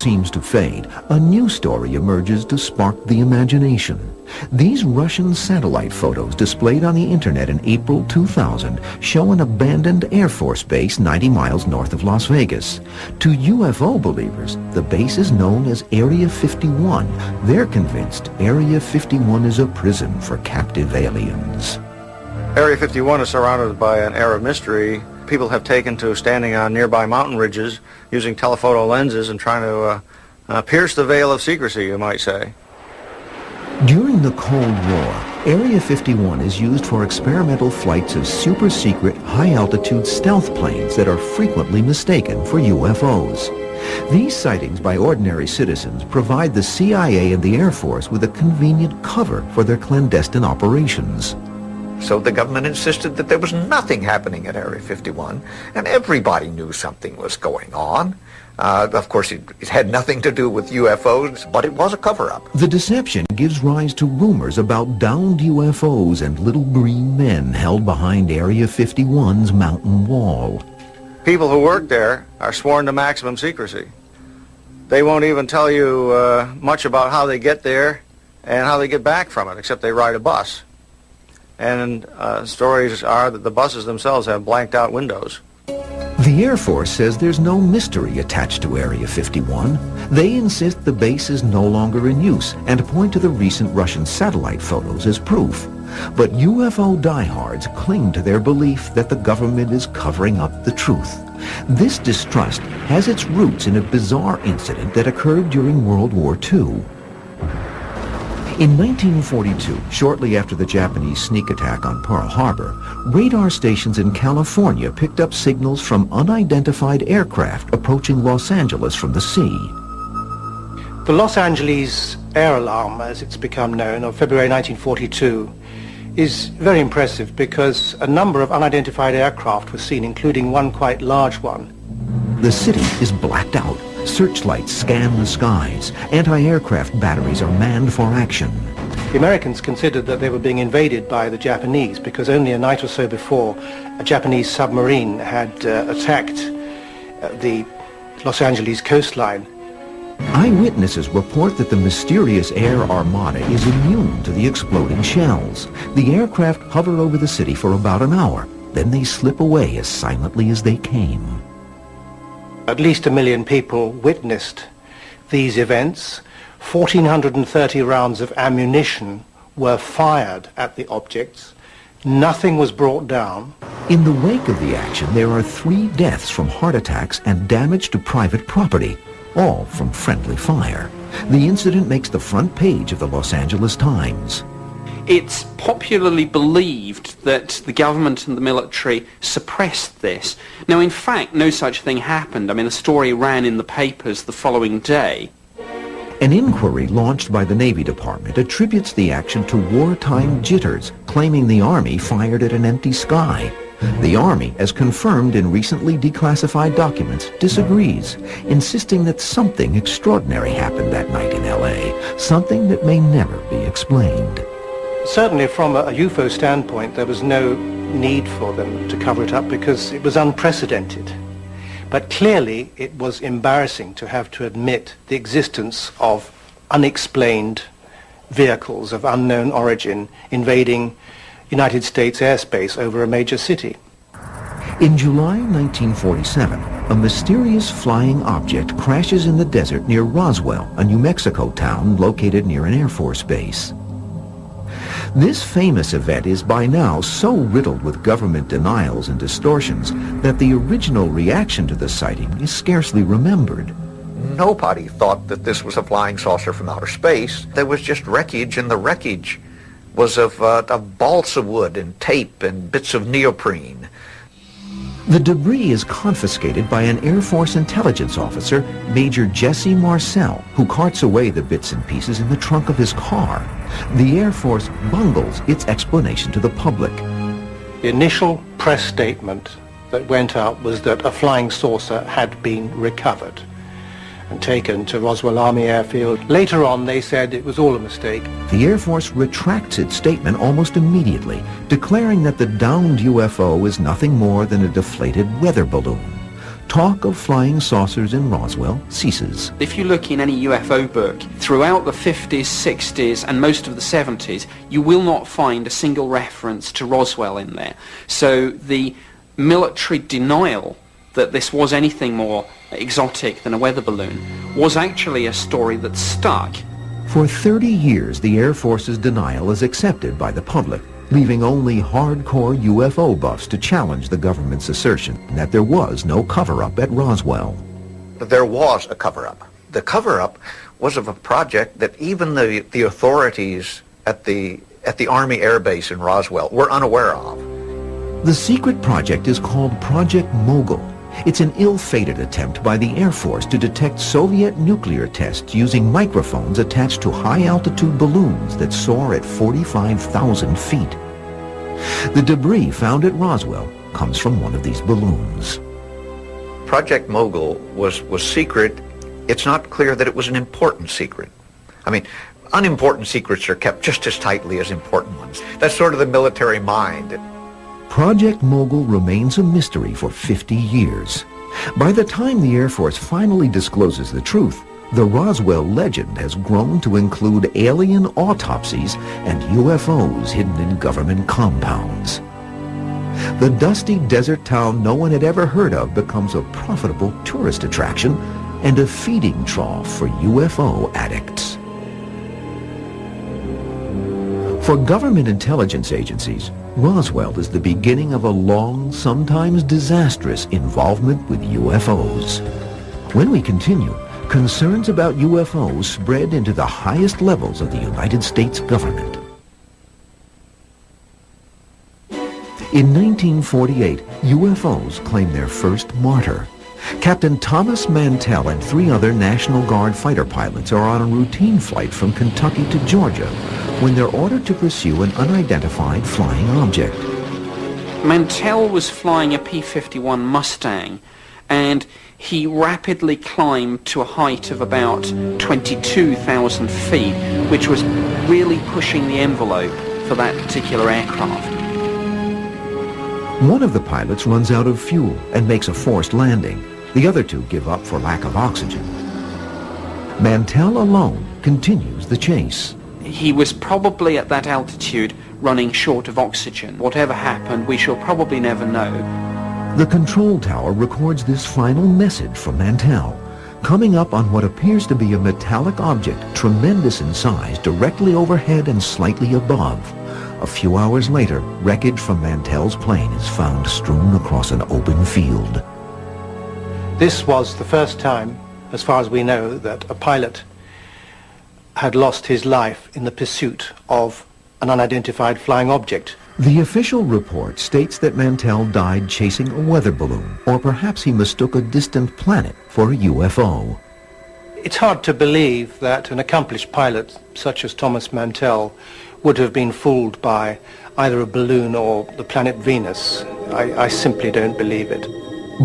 seems to fade, a new story emerges to spark the imagination. These Russian satellite photos displayed on the internet in April 2000 show an abandoned Air Force base 90 miles north of Las Vegas. To UFO believers, the base is known as Area 51. They're convinced Area 51 is a prison for captive aliens. Area 51 is surrounded by an air of mystery. People have taken to standing on nearby mountain ridges using telephoto lenses and trying to pierce the veil of secrecy, you might say. During the Cold War, Area 51 is used for experimental flights of super-secret, high-altitude stealth planes that are frequently mistaken for UFOs. These sightings by ordinary citizens provide the CIA and the Air Force with a convenient cover for their clandestine operations. So the government insisted that there was nothing happening at Area 51, and everybody knew something was going on. Of course, it had nothing to do with UFOs, but it was a cover-up. The deception gives rise to rumors about downed UFOs and little green men held behind Area 51's mountain wall. People who work there are sworn to maximum secrecy. They won't even tell you much about how they get there and how they get back from it, except they ride a bus. And stories are that the buses themselves have blanked out windows. The Air Force says there's no mystery attached to Area 51. They insist the base is no longer in use and point to the recent Russian satellite photos as proof. But UFO diehards cling to their belief that the government is covering up the truth. This distrust has its roots in a bizarre incident that occurred during World War II. In 1942, shortly after the Japanese sneak attack on Pearl Harbor, radar stations in California picked up signals from unidentified aircraft approaching Los Angeles from the sea. The Los Angeles air alarm, as it's become known, of February 1942, is very impressive because a number of unidentified aircraft were seen, including one quite large one. The city is blacked out. Searchlights scan the skies. Anti-aircraft batteries are manned for action. The Americans considered that they were being invaded by the Japanese because only a night or so before a Japanese submarine had attacked the Los Angeles coastline. Eyewitnesses report that the mysterious air armada is immune to the exploding shells. The aircraft hover over the city for about an hour. Then they slip away as silently as they came. At least 1 million people witnessed these events. 1,430 rounds of ammunition were fired at the objects. Nothing was brought down. In the wake of the action, there are 3 deaths from heart attacks and damage to private property, all from friendly fire. The incident makes the front page of the Los Angeles Times. It's popularly believed that the government and the military suppressed this. Now, in fact, no such thing happened. I mean, the story ran in the papers the following day. An inquiry launched by the Navy Department attributes the action to wartime jitters, claiming the Army fired at an empty sky. The Army, as confirmed in recently declassified documents, disagrees, insisting that something extraordinary happened that night in L.A., something that may never be explained. Certainly from a UFO standpoint, there was no need for them to cover it up because it was unprecedented. But clearly it was embarrassing to have to admit the existence of unexplained vehicles of unknown origin invading United States airspace over a major city. In July 1947, a mysterious flying object crashes in the desert near Roswell, a New Mexico town located near an Air Force base. This famous event is by now so riddled with government denials and distortions that the original reaction to the sighting is scarcely remembered. Nobody thought that this was a flying saucer from outer space. There was just wreckage, and the wreckage was of balsa wood and tape and bits of neoprene. The debris is confiscated by an Air Force intelligence officer, Major Jesse Marcel, who carts away the bits and pieces in the trunk of his car. The Air Force bungles its explanation to the public. The initial press statement that went out was that a flying saucer had been recovered and taken to Roswell Army Airfield. Later on, they said it was all a mistake. The Air Force retracts its statement almost immediately, declaring that the downed UFO is nothing more than a deflated weather balloon. talk of flying saucers in Roswell ceases. If you look in any UFO book, throughout the 50s, 60s and most of the 70s, you will not find a single reference to Roswell in there. So the military denial that this was anything more exotic than a weather balloon was actually a story that stuck. For 30 years, the Air Force's denial is accepted by the public, leaving only hardcore UFO buffs to challenge the government's assertion that there was no cover-up at Roswell. There was a cover-up. The cover-up was of a project that even the authorities at the Army Air Base in Roswell were unaware of. The secret project is called Project Mogul. It's an ill-fated attempt by the Air Force to detect Soviet nuclear tests using microphones attached to high-altitude balloons that soar at 45,000 feet. The debris found at Roswell comes from one of these balloons. Project Mogul was secret. It's not clear that it was an important secret. I mean, unimportant secrets are kept just as tightly as important ones. That's sort of the military mind. Project Mogul remains a mystery for 50 years. By the time the Air Force finally discloses the truth, the Roswell legend has grown to include alien autopsies and UFOs hidden in government compounds. The dusty desert town no one had ever heard of becomes a profitable tourist attraction and a feeding trough for UFO addicts. For government intelligence agencies, Roswell is the beginning of a long, sometimes disastrous involvement with UFOs. When we continue, concerns about UFOs spread into the highest levels of the United States government. In 1948, UFOs claimed their first martyr. Captain Thomas Mantell and 3 other National Guard fighter pilots are on a routine flight from Kentucky to Georgia when they're ordered to pursue an unidentified flying object. Mantell was flying a P-51 Mustang, and he rapidly climbed to a height of about 22,000 feet, which was really pushing the envelope for that particular aircraft. One of the pilots runs out of fuel and makes a forced landing. The other 2 give up for lack of oxygen. Mantell alone continues the chase. He was probably at that altitude running short of oxygen. Whatever happened, we shall probably never know. The control tower records this final message from Mantell, coming up on what appears to be a metallic object tremendous in size directly overhead and slightly above. A few hours later, wreckage from Mantell's plane is found strewn across an open field. This was the first time, as far as we know, that a pilot had lost his life in the pursuit of an unidentified flying object. The official report states that Mantell died chasing a weather balloon, or perhaps he mistook a distant planet for a UFO. It's hard to believe that an accomplished pilot such as Thomas Mantell would have been fooled by either a balloon or the planet Venus. I simply don't believe it.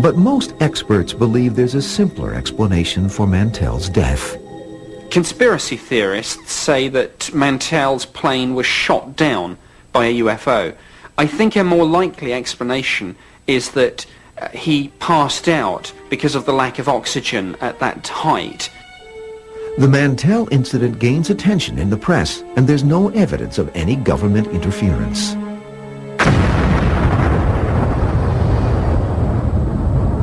But most experts believe there's a simpler explanation for Mantell's death. Conspiracy theorists say that Mantell's plane was shot down by a UFO. I think a more likely explanation is that he passed out because of the lack of oxygen at that height. The Mantell incident gains attention in the press, and there's no evidence of any government interference.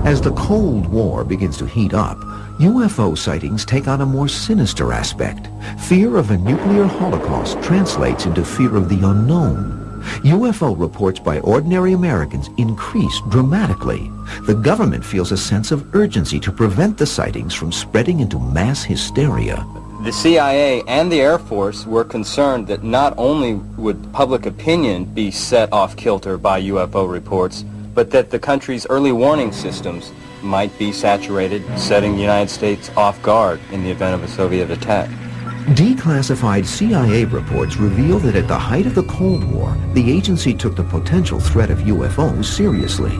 As the Cold War begins to heat up, UFO sightings take on a more sinister aspect. Fear of a nuclear holocaust translates into fear of the unknown. UFO reports by ordinary Americans increase dramatically. The government feels a sense of urgency to prevent the sightings from spreading into mass hysteria. The CIA and the Air Force were concerned that not only would public opinion be set off kilter by UFO reports, but that the country's early warning systems might be saturated, setting the United States off guard in the event of a Soviet attack. Declassified CIA reports reveal that at the height of the Cold War, the agency took the potential threat of UFOs seriously.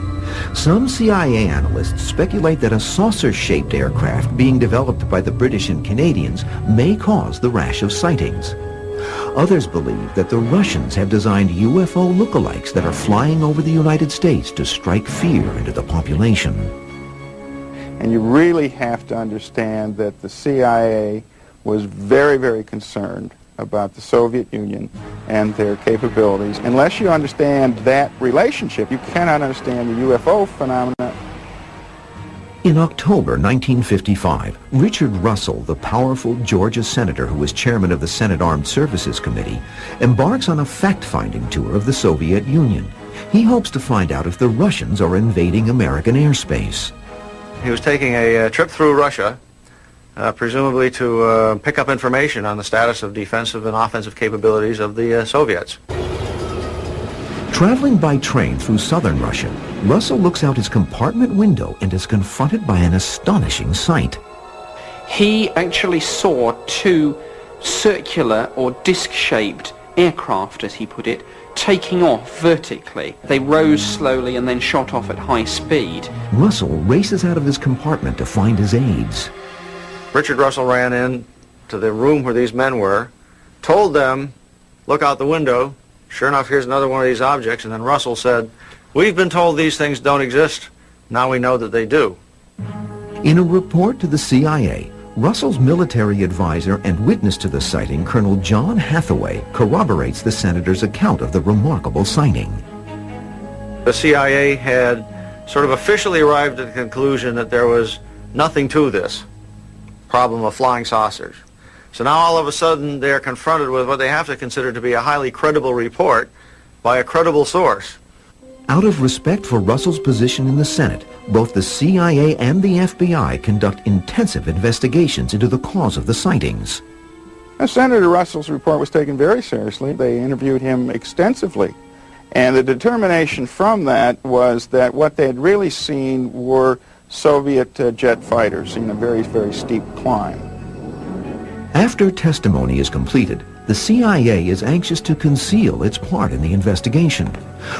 Some CIA analysts speculate that a saucer-shaped aircraft being developed by the British and Canadians may cause the rash of sightings. Others believe that the Russians have designed UFO lookalikes that are flying over the United States to strike fear into the population. And you really have to understand that the CIA was very, very concerned about the Soviet Union and their capabilities. Unless you understand that relationship, you cannot understand the UFO phenomena. In October 1955, Richard Russell, the powerful Georgia senator who was chairman of the Senate Armed Services Committee, embarks on a fact-finding tour of the Soviet Union. He hopes to find out if the Russians are invading American airspace. He was taking a trip through Russia, presumably to pick up information on the status of defensive and offensive capabilities of the Soviets. Traveling by train through southern Russia, Russell looks out his compartment window and is confronted by an astonishing sight. He actually saw two circular or disc-shaped aircraft, as he put it, taking off vertically. They rose slowly and then shot off at high speed. Russell races out of his compartment to find his aides. Richard Russell ran in to the room where these men were, told them, look out the window. Sure enough, here's another one of these objects. And then Russell said, we've been told these things don't exist. Now we know that they do. In a report to the CIA, Russell's military advisor and witness to the sighting, Colonel John Hathaway, corroborates the senator's account of the remarkable sighting. The CIA had sort of officially arrived at the conclusion that there was nothing to this problem of flying saucers. So now all of a sudden they're confronted with what they have to consider to be a highly credible report by a credible source. Out of respect for Russell's position in the Senate, both the CIA and the FBI conduct intensive investigations into the cause of the sightings. Now, Senator Russell's report was taken very seriously. They interviewed him extensively. And the determination from that was that what they had really seen were Soviet jet fighters in a very, very steep climb. After testimony is completed, the CIA is anxious to conceal its part in the investigation.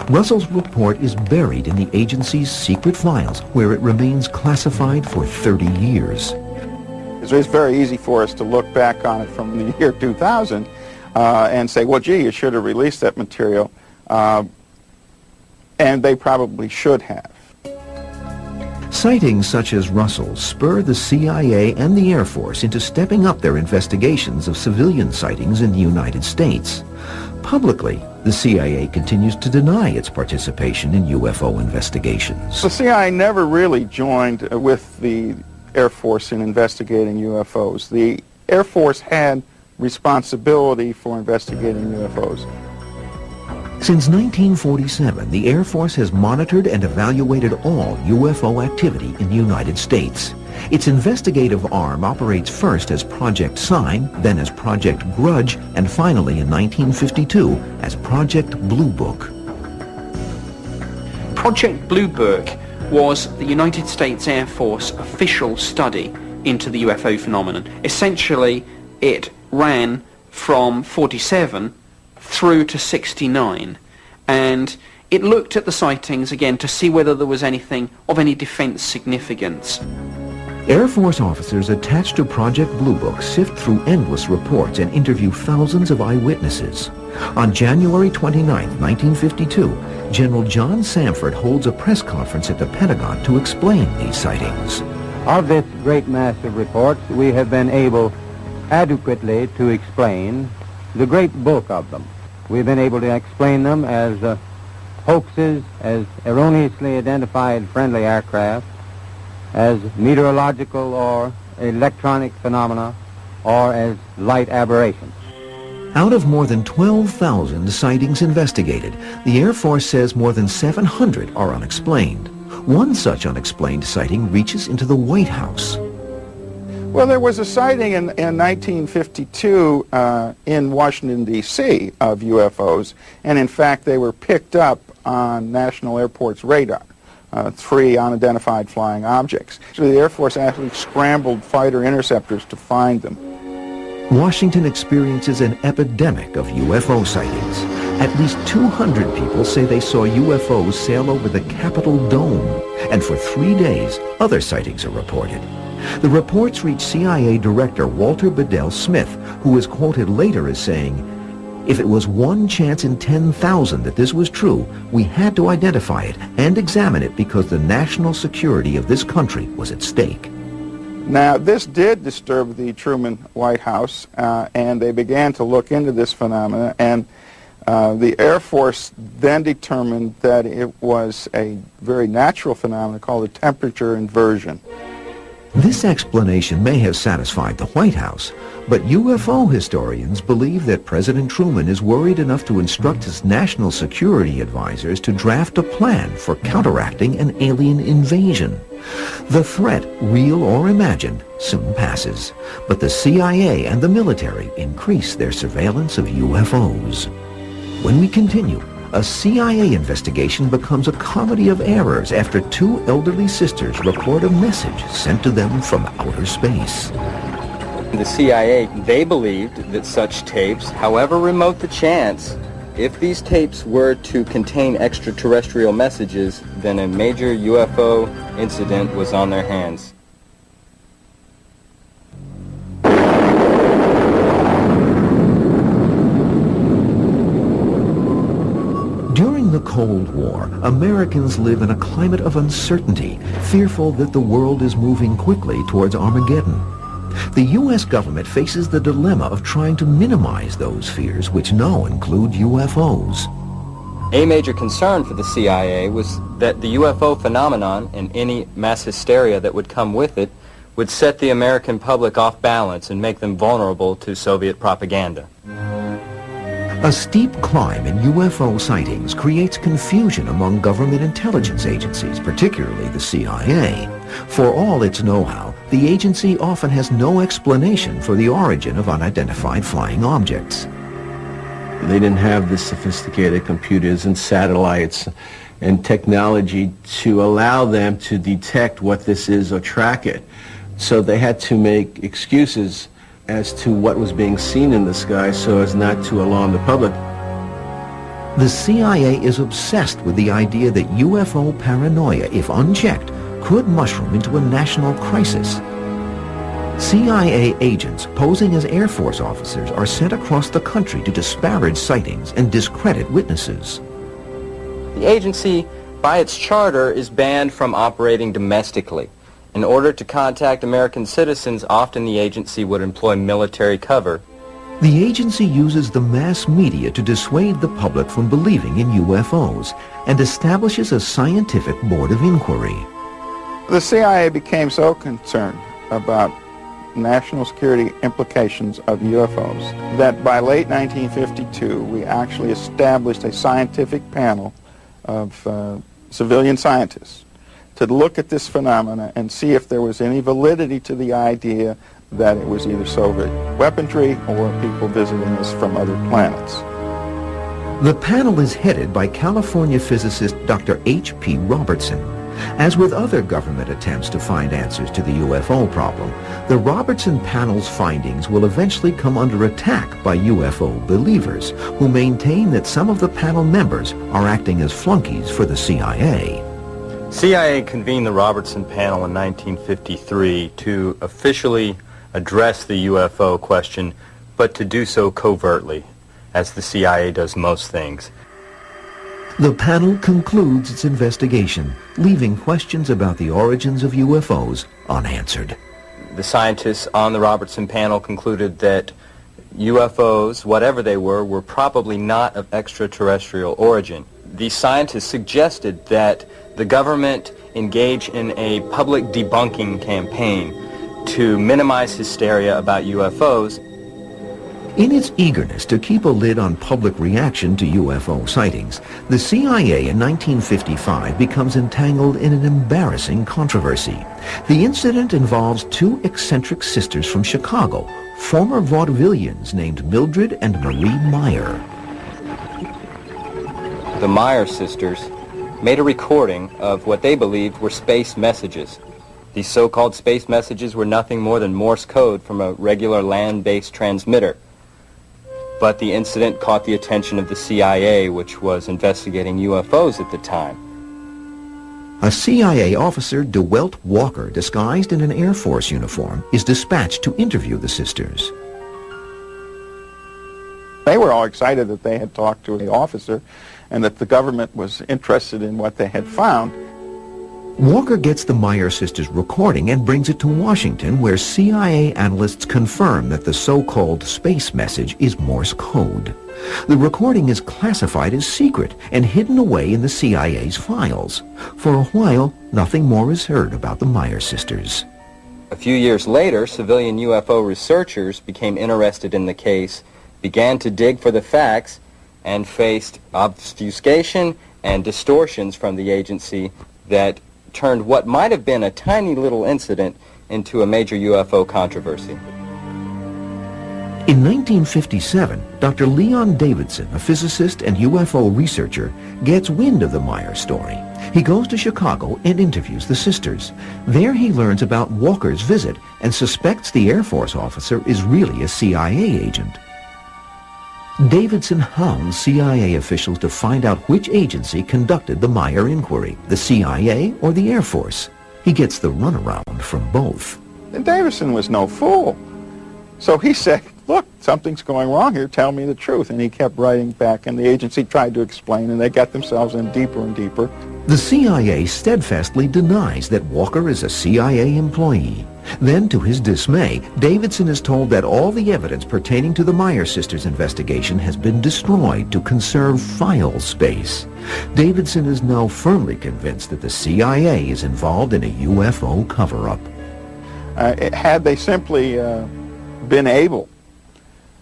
Russell's report is buried in the agency's secret files, where it remains classified for 30 years. It's very easy for us to look back on it from the year 2000 and say, well, gee, you should have released that material. And they probably should have. Sightings such as Russell's spur the CIA and the Air Force into stepping up their investigations of civilian sightings in the United States. Publicly, the CIA continues to deny its participation in UFO investigations. The CIA never really joined with the Air Force in investigating UFOs. The Air Force had responsibility for investigating UFOs. Since 1947, the Air Force has monitored and evaluated all UFO activity in the United States. Its investigative arm operates first as Project Sign, then as Project Grudge, and finally in 1952 as Project Blue Book. Project Blue Book was the United States Air Force official study into the UFO phenomenon. Essentially, it ran from 47 through to 69, and it looked at the sightings again to see whether there was anything of any defense significance. Air Force officers attached to Project Blue Book sift through endless reports and interview thousands of eyewitnesses. On January 29, 1952, General John Samford holds a press conference at the Pentagon to explain these sightings. Of this great mass of reports, we have been able adequately to explain the great bulk of them. We've been able to explain them as hoaxes, as erroneously identified friendly aircraft, as meteorological or electronic phenomena, or as light aberrations. Out of more than 12,000 sightings investigated, the Air Force says more than 700 are unexplained. One such unexplained sighting reaches into the White House. Well, there was a sighting in 1952 in Washington, D.C. of UFOs, and in fact they were picked up on National Airport's radar, 3 unidentified flying objects. So the Air Force actually scrambled fighter interceptors to find them. Washington experiences an epidemic of UFO sightings. At least 200 people say they saw UFOs sail over the Capitol Dome, and for 3 days other sightings are reported. The reports reach CIA Director Walter Bedell Smith, who is quoted later as saying, If it was one chance in 10,000 that this was true, we had to identify it and examine it because the national security of this country was at stake. Now, this did disturb the Truman White House, and they began to look into this phenomena, and the Air Force then determined that it was a very natural phenomenon called a temperature inversion. This explanation may have satisfied the White House, but UFO historians believe that President Truman is worried enough to instruct his national security advisors to draft a plan for counteracting an alien invasion. The threat, real or imagined, soon passes, but the CIA and the military increase their surveillance of UFOs. When we continue, a CIA investigation becomes a comedy of errors after two elderly sisters record a message sent to them from outer space. The CIA, they believed that such tapes, however remote the chance, if these tapes were to contain extraterrestrial messages, then a major UFO incident was on their hands. During the Cold War, Americans live in a climate of uncertainty, fearful that the world is moving quickly towards Armageddon. The U.S. government faces the dilemma of trying to minimize those fears, which now include UFOs. A major concern for the CIA was that the UFO phenomenon and any mass hysteria that would come with it would set the American public off balance and make them vulnerable to Soviet propaganda. A steep climb in UFO sightings creates confusion among government intelligence agencies, particularly the CIA. For all its know-how, the agency often has no explanation for the origin of unidentified flying objects. They didn't have the sophisticated computers and satellites and technology to allow them to detect what this is or track it. So they had to make excuses as to what was being seen in the sky so as not to alarm the public. The CIA is obsessed with the idea that UFO paranoia, if unchecked, could mushroom into a national crisis. CIA agents posing as Air Force officers are sent across the country to disparage sightings and discredit witnesses. The agency, by its charter, is banned from operating domestically. In order to contact American citizens, often the agency would employ military cover. The agency uses the mass media to dissuade the public from believing in UFOs and establishes a scientific board of inquiry. The CIA became so concerned about national security implications of UFOs that by late 1952 we actually established a scientific panel of civilian scientists to look at this phenomena and see if there was any validity to the idea that it was either Soviet weaponry or people visiting us from other planets. The panel is headed by California physicist Dr. H.P. Robertson. As with other government attempts to find answers to the UFO problem, the Robertson panel's findings will eventually come under attack by UFO believers who maintain that some of the panel members are acting as flunkies for the CIA. CIA convened the Robertson panel in 1953 to officially address the UFO question, but to do so covertly, as the CIA does most things. The panel concludes its investigation, leaving questions about the origins of UFOs unanswered. The scientists on the Robertson panel concluded that UFOs, whatever they were probably not of extraterrestrial origin. These scientists suggested that the government engage in a public debunking campaign to minimize hysteria about UFOs. In its eagerness to keep a lid on public reaction to UFO sightings, the CIA in 1955 becomes entangled in an embarrassing controversy. The incident involves two eccentric sisters from Chicago, former vaudevillians named Mildred and Marie Meyer. The Meyer sisters made a recording of what they believed were space messages. These so-called space messages were nothing more than Morse code from a regular land-based transmitter. But the incident caught the attention of the CIA, which was investigating UFOs at the time. A CIA officer, DeWelt Walker, disguised in an Air Force uniform, is dispatched to interview the sisters. They were all excited that they had talked to an officer and that the government was interested in what they had found. Walker gets the Meyer sisters' recording and brings it to Washington, where CIA analysts confirm that the so-called space message is Morse code. The recording is classified as secret and hidden away in the CIA's files. For a while, nothing more is heard about the Meyer sisters. A few years later, civilian UFO researchers became interested in the case, began to dig for the facts, and faced obfuscation and distortions from the agency that turned what might have been a tiny little incident into a major UFO controversy. In 1957, Dr. Leon Davidson, a physicist and UFO researcher, gets wind of the Meyer story. He goes to Chicago and interviews the sisters. There he learns about Walker's visit and suspects the Air Force officer is really a CIA agent. Davidson hounds CIA officials to find out which agency conducted the Meyer inquiry, the CIA or the Air Force. He gets the runaround from both. And Davidson was no fool. So he said, look, something's going wrong here, tell me the truth. And he kept writing back, and the agency tried to explain, and they got themselves in deeper and deeper. The CIA steadfastly denies that Walker is a CIA employee. Then, to his dismay, Davidson is told that all the evidence pertaining to the Meyer sisters' investigation has been destroyed to conserve file space. Davidson is now firmly convinced that the CIA is involved in a UFO cover-up. Had they simply been able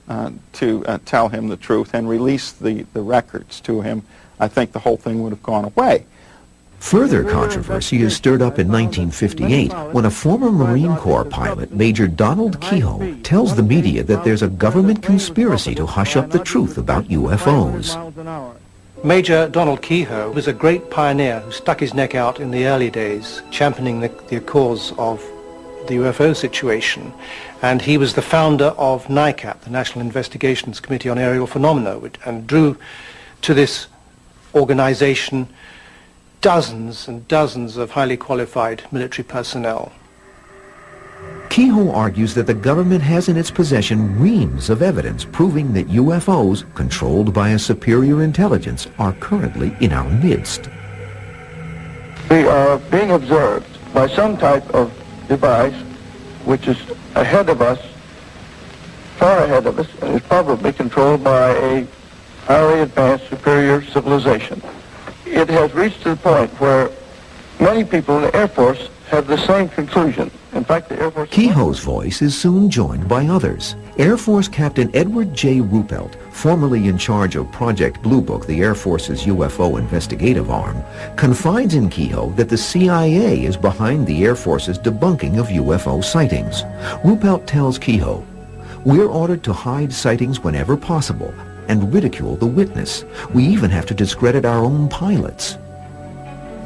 to tell him the truth and release the records to him, I think the whole thing would have gone away. Further controversy is stirred up in 1958 when a former Marine Corps pilot, Major Donald Kehoe, tells the media that there's a government conspiracy to hush up the truth about UFOs. Major Donald Kehoe was a great pioneer who stuck his neck out in the early days, championing the cause of the UFO situation. And he was the founder of NICAP, the National Investigations Committee on Aerial Phenomena, and drew to this organization dozens and dozens of highly qualified military personnel. Kehoe argues that the government has in its possession reams of evidence proving that UFOs, controlled by a superior intelligence, are currently in our midst. We are being observed by some type of device which is ahead of us, far ahead of us, and is probably controlled by a highly advanced superior civilization. It has reached to the point where many people in the Air Force have the same conclusion. In fact, the Air Force... Kehoe's voice is soon joined by others. Air Force Captain Edward J. Ruppelt, formerly in charge of Project Blue Book, the Air Force's UFO investigative arm, confides in Kehoe that the CIA is behind the Air Force's debunking of UFO sightings. Ruppelt tells Kehoe, "We're ordered to hide sightings whenever possible and ridicule the witness. We even have to discredit our own pilots."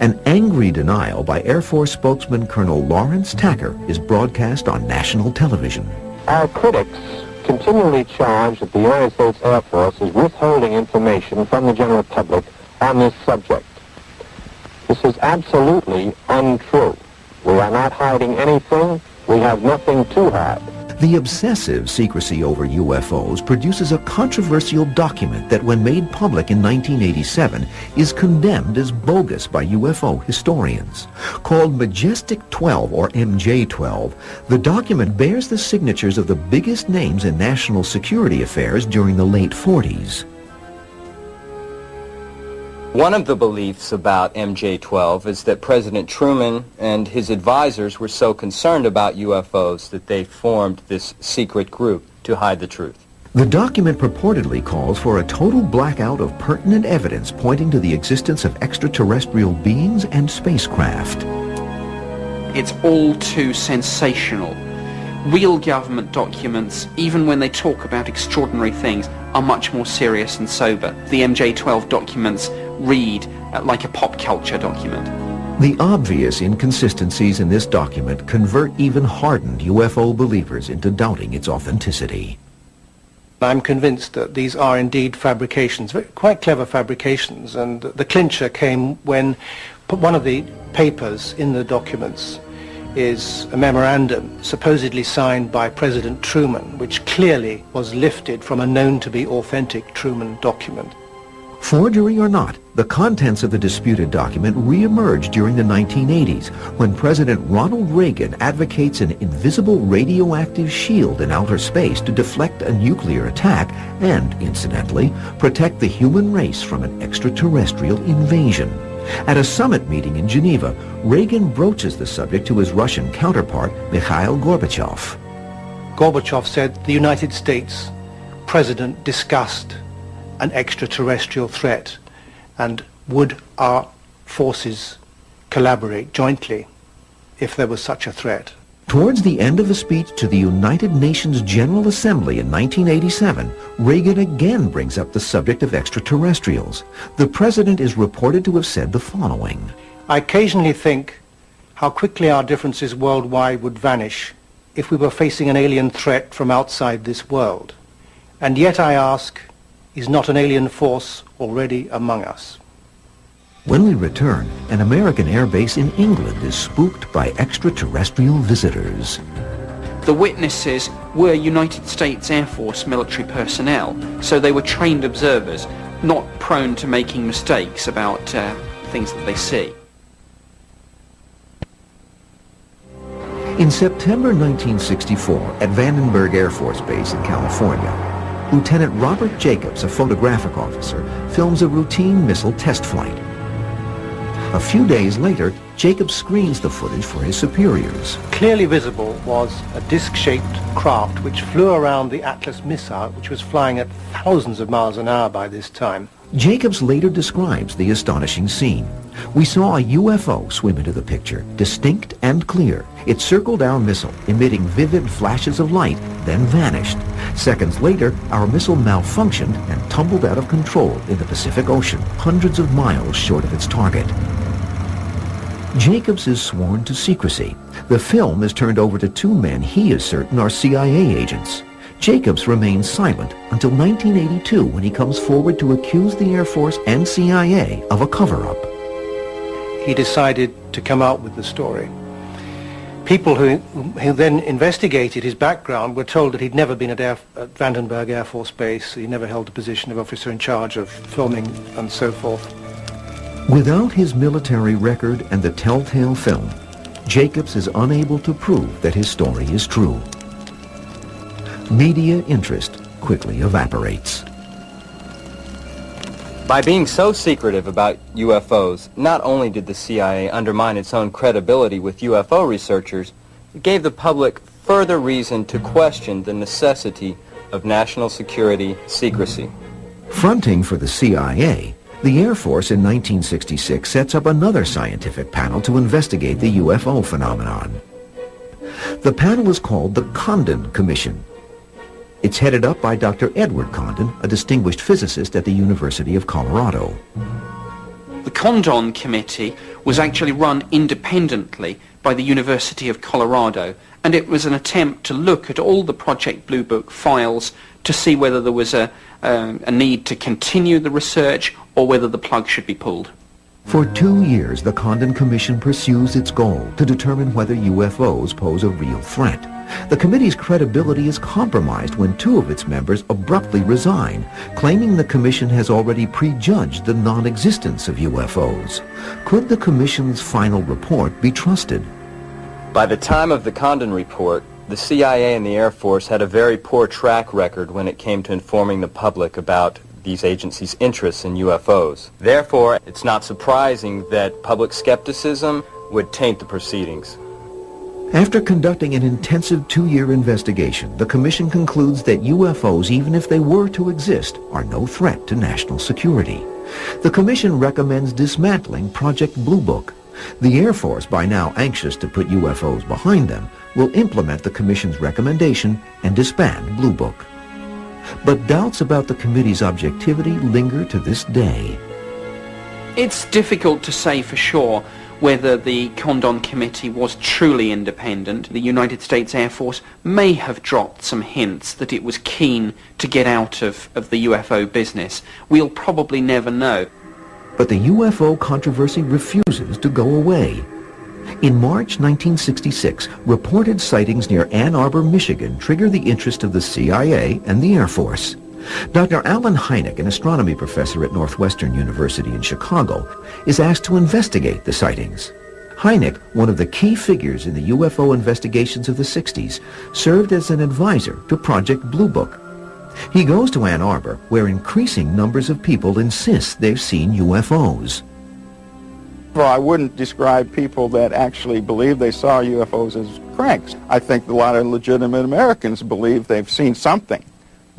An angry denial by Air Force spokesman Colonel Lawrence Tacker is broadcast on national television. Our critics continually charge that the United States Air Force is withholding information from the general public on this subject. This is absolutely untrue. We are not hiding anything. We have nothing to hide. The obsessive secrecy over UFOs produces a controversial document that, when made public in 1987, is condemned as bogus by UFO historians. Called Majestic 12, or MJ-12, the document bears the signatures of the biggest names in national security affairs during the late 40s. One of the beliefs about MJ-12 is that President Truman and his advisors were so concerned about UFOs that they formed this secret group to hide the truth. The document purportedly calls for a total blackout of pertinent evidence pointing to the existence of extraterrestrial beings and spacecraft. It's all too sensational. Real government documents, even when they talk about extraordinary things, are much more serious and sober. The MJ-12 documents read like a pop culture document. The obvious inconsistencies in this document convert even hardened UFO believers into doubting its authenticity. I'm convinced that these are indeed fabrications, quite clever fabrications, and the clincher came when one of the papers in the documents is a memorandum supposedly signed by President Truman, which clearly was lifted from a known-to-be authentic Truman document. Forgery or not, the contents of the disputed document re-emerged during the 1980s when President Ronald Reagan advocates an invisible radioactive shield in outer space to deflect a nuclear attack and, incidentally, protect the human race from an extraterrestrial invasion. At a summit meeting in Geneva, Reagan broaches the subject to his Russian counterpart, Mikhail Gorbachev. Gorbachev said the United States president discussed an extraterrestrial threat, and would our forces collaborate jointly if there was such a threat? Towards the end of a speech to the United Nations General Assembly in 1987, Reagan again brings up the subject of extraterrestrials. The president is reported to have said the following: I occasionally think how quickly our differences worldwide would vanish if we were facing an alien threat from outside this world. And yet I ask, is not an alien force already among us? When we return, an American air base in England is spooked by extraterrestrial visitors. The witnesses were United States Air Force military personnel, so they were trained observers, not prone to making mistakes about things that they see. In September 1964, at Vandenberg Air Force Base in California, Lieutenant Robert Jacobs, a photographic officer, films a routine missile test flight. A few days later, Jacobs screens the footage for his superiors. Clearly visible was a disc-shaped craft which flew around the Atlas missile, which was flying at thousands of miles an hour by this time. Jacobs later describes the astonishing scene. We saw a UFO swim into the picture, distinct and clear. It circled our missile, emitting vivid flashes of light, then vanished. Seconds later, our missile malfunctioned and tumbled out of control in the Pacific Ocean, hundreds of miles short of its target. Jacobs is sworn to secrecy. The film is turned over to two men he is certain are CIA agents. Jacobs remains silent until 1982 when he comes forward to accuse the Air Force and CIA of a cover-up. He decided to come out with the story. People who then investigated his background were told that he'd never been at Vandenberg Air Force Base, he never held the position of officer in charge of filming and so forth. Without his military record and the telltale film, Jacobs is unable to prove that his story is true. Media interest quickly evaporates. By being so secretive about UFOs, not only did the CIA undermine its own credibility with UFO researchers, it gave the public further reason to question the necessity of national security secrecy. Fronting for the CIA, the Air Force in 1966 sets up another scientific panel to investigate the UFO phenomenon. The panel is called the Condon Commission. It's headed up by Dr. Edward Condon, a distinguished physicist at the University of Colorado. The Condon Committee was actually run independently by the University of Colorado, and it was an attempt to look at all the Project Blue Book files to see whether there was a need to continue the research or whether the plug should be pulled. For 2 years, the Condon Commission pursues its goal to determine whether UFOs pose a real threat. The committee's credibility is compromised when two of its members abruptly resign, claiming the commission has already prejudged the non-existence of UFOs. Could the commission's final report be trusted? By the time of the Condon report, the CIA and the Air Force had a very poor track record when it came to informing the public about these agencies' interests in UFOs. Therefore, it's not surprising that public skepticism would taint the proceedings. After conducting an intensive 2-year investigation, the Commission concludes that UFOs, even if they were to exist, are no threat to national security. The Commission recommends dismantling Project Blue Book. The Air Force, by now anxious to put UFOs behind them, will implement the Commission's recommendation and disband Blue Book. But doubts about the committee's objectivity linger to this day. It's difficult to say for sure whether the Condon Committee was truly independent. The United States Air Force may have dropped some hints that it was keen to get out of the UFO business. We'll probably never know. But the UFO controversy refuses to go away. In March 1966, reported sightings near Ann Arbor, Michigan trigger the interest of the CIA and the Air Force. Dr. Alan Hynek, an astronomy professor at Northwestern University in Chicago, is asked to investigate the sightings. Hynek, one of the key figures in the UFO investigations of the 60s, served as an advisor to Project Blue Book. He goes to Ann Arbor, where increasing numbers of people insist they've seen UFOs. Well, I wouldn't describe people that actually believe they saw UFOs as cranks. I think a lot of legitimate Americans believe they've seen something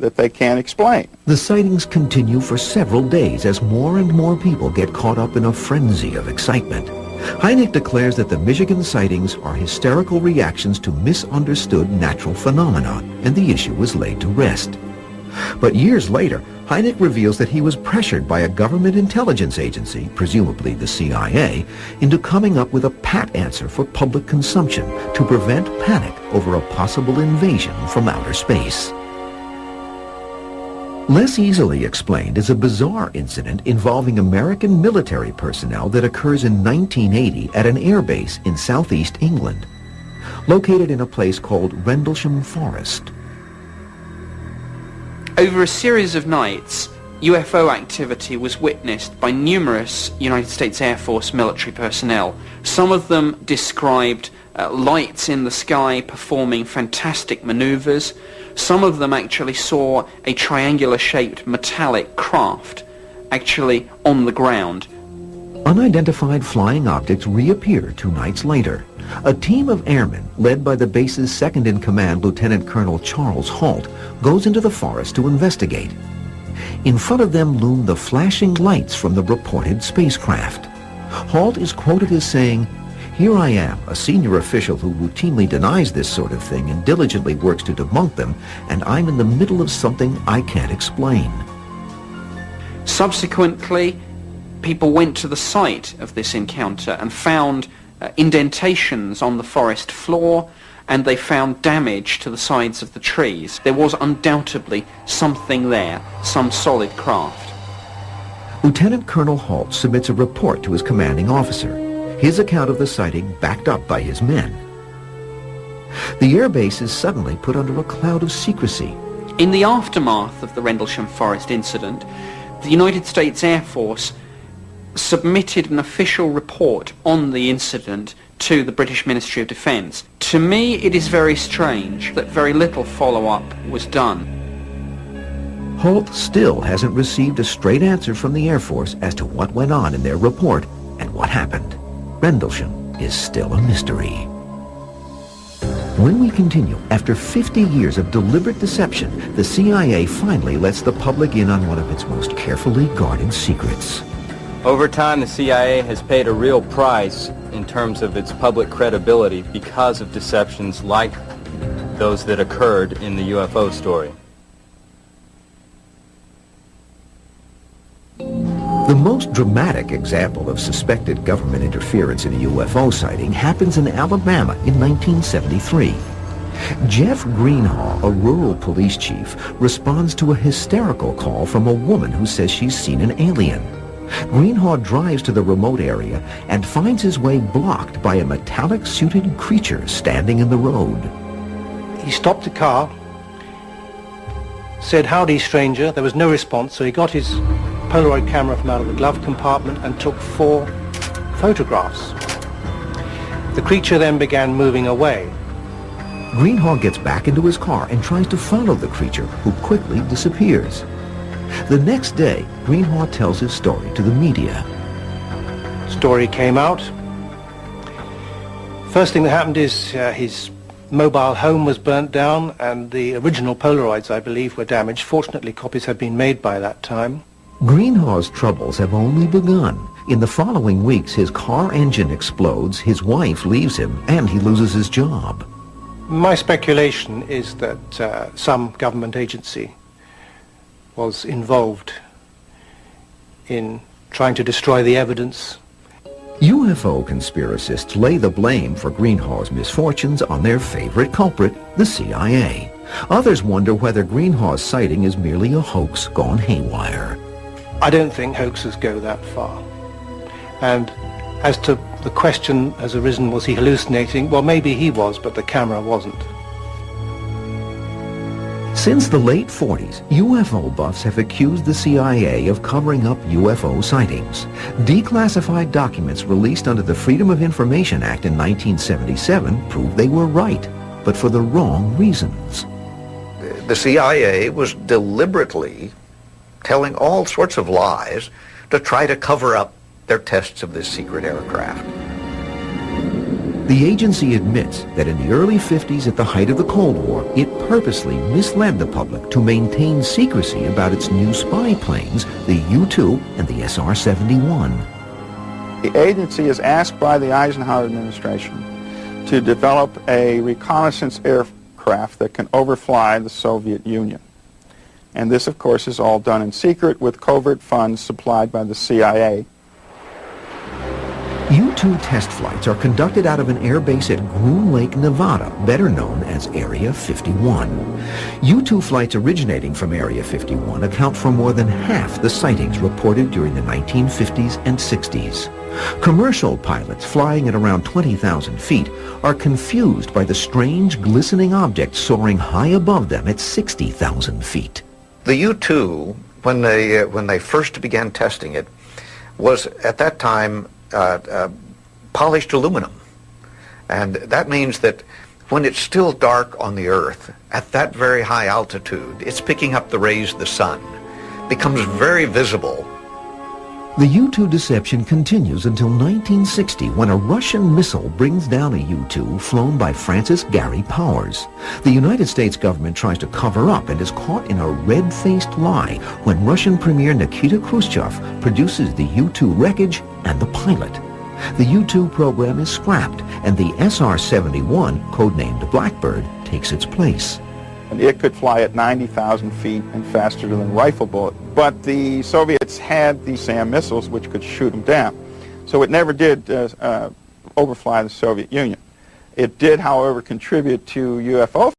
that they can't explain. The sightings continue for several days as more and more people get caught up in a frenzy of excitement. Hynek declares that the Michigan sightings are hysterical reactions to misunderstood natural phenomena, and the issue was laid to rest. But years later, Hynek reveals that he was pressured by a government intelligence agency, presumably the CIA, into coming up with a pat answer for public consumption to prevent panic over a possible invasion from outer space. Less easily explained is a bizarre incident involving American military personnel that occurs in 1980 at an airbase in southeast England, located in a place called Rendlesham Forest. Over a series of nights, UFO activity was witnessed by numerous United States Air Force military personnel. Some of them described lights in the sky performing fantastic maneuvers. Some of them actually saw a triangular-shaped metallic craft actually on the ground. Unidentified flying objects reappear 2 nights later. A team of airmen, led by the base's second-in-command Lieutenant Colonel Charles Halt, goes into the forest to investigate. In front of them loom the flashing lights from the reported spacecraft. Halt is quoted as saying, "Here I am, a senior official who routinely denies this sort of thing and diligently works to debunk them, and I'm in the middle of something I can't explain." Subsequently, people went to the site of this encounter and found indentations on the forest floor, and they found damage to the sides of the trees. There was undoubtedly something there, some solid craft. Lieutenant Colonel Halt submits a report to his commanding officer, his account of the sighting backed up by his men. The airbase is suddenly put under a cloud of secrecy. In the aftermath of the Rendlesham Forest incident, the United States Air Force submitted an official report on the incident to the British Ministry of Defence. To me, it is very strange that very little follow-up was done. Halt still hasn't received a straight answer from the Air Force as to what went on in their report and what happened. Rendlesham is still a mystery. When we continue, after 50 years of deliberate deception, the CIA finally lets the public in on one of its most carefully guarded secrets. Over time, the CIA has paid a real price in terms of its public credibility because of deceptions like those that occurred in the UFO story. The most dramatic example of suspected government interference in a UFO sighting happens in Alabama in 1973. Jeff Greenhaw, a rural police chief, responds to a hysterical call from a woman who says she's seen an alien. Greenhaw drives to the remote area and finds his way blocked by a metallic-suited creature standing in the road. He stopped the car, said, "Howdy, stranger." There was no response, so he got his Polaroid camera from out of the glove compartment and took 4 photographs. The creature then began moving away. Greenhaw gets back into his car and tries to follow the creature, who quickly disappears. The next day, Greenhaw tells his story to the media. Story came out. First thing that happened is his mobile home was burnt down, and the original Polaroids, I believe, were damaged. Fortunately, copies had been made by that time. Greenhaw's troubles have only begun. In the following weeks, his car engine explodes, his wife leaves him, and he loses his job. My speculation is that some government agency was involved in trying to destroy the evidence. UFO conspiracists lay the blame for Greenhaw's misfortunes on their favorite culprit, the CIA. Others wonder whether Greenhaw's sighting is merely a hoax gone haywire. I don't think hoaxes go that far. And as to The question has arisen, was he hallucinating? Well, maybe he was, but the camera wasn't. Since the late 40s, UFO buffs have accused the CIA of covering up UFO sightings. Declassified documents released under the Freedom of Information Act in 1977 proved they were right, but for the wrong reasons. The CIA was deliberately telling all sorts of lies to try to cover up their tests of this secret aircraft. The agency admits that in the early 50s, at the height of the Cold War, it purposely misled the public to maintain secrecy about its new spy planes, the U-2 and the SR-71. The agency is asked by the Eisenhower administration to develop a reconnaissance aircraft that can overfly the Soviet Union. And this, of course, is all done in secret with covert funds supplied by the CIA. U-2 test flights are conducted out of an airbase at Groom Lake, Nevada, better known as Area 51. U-2 flights originating from Area 51 account for more than half the sightings reported during the 1950s and 60s. Commercial pilots flying at around 20,000 feet are confused by the strange glistening object soaring high above them at 60,000 feet. The U-2, when they first began testing it, was at that time polished aluminum. And that means that when it's still dark on the Earth, at that very high altitude, it's picking up the rays of the sun, becomes very visible. The U-2 deception continues until 1960, when a Russian missile brings down a U-2 flown by Francis Gary Powers. The United States government tries to cover up and is caught in a red-faced lie when Russian Premier Nikita Khrushchev produces the U-2 wreckage and the pilot. The U-2 program is scrapped, and the SR-71, codenamed Blackbird, takes its place. It could fly at 90,000 feet and faster than a rifle bullet. But the Soviets had the SAM missiles, which could shoot them down. So it never did overfly the Soviet Union. It did, however, contribute to UFO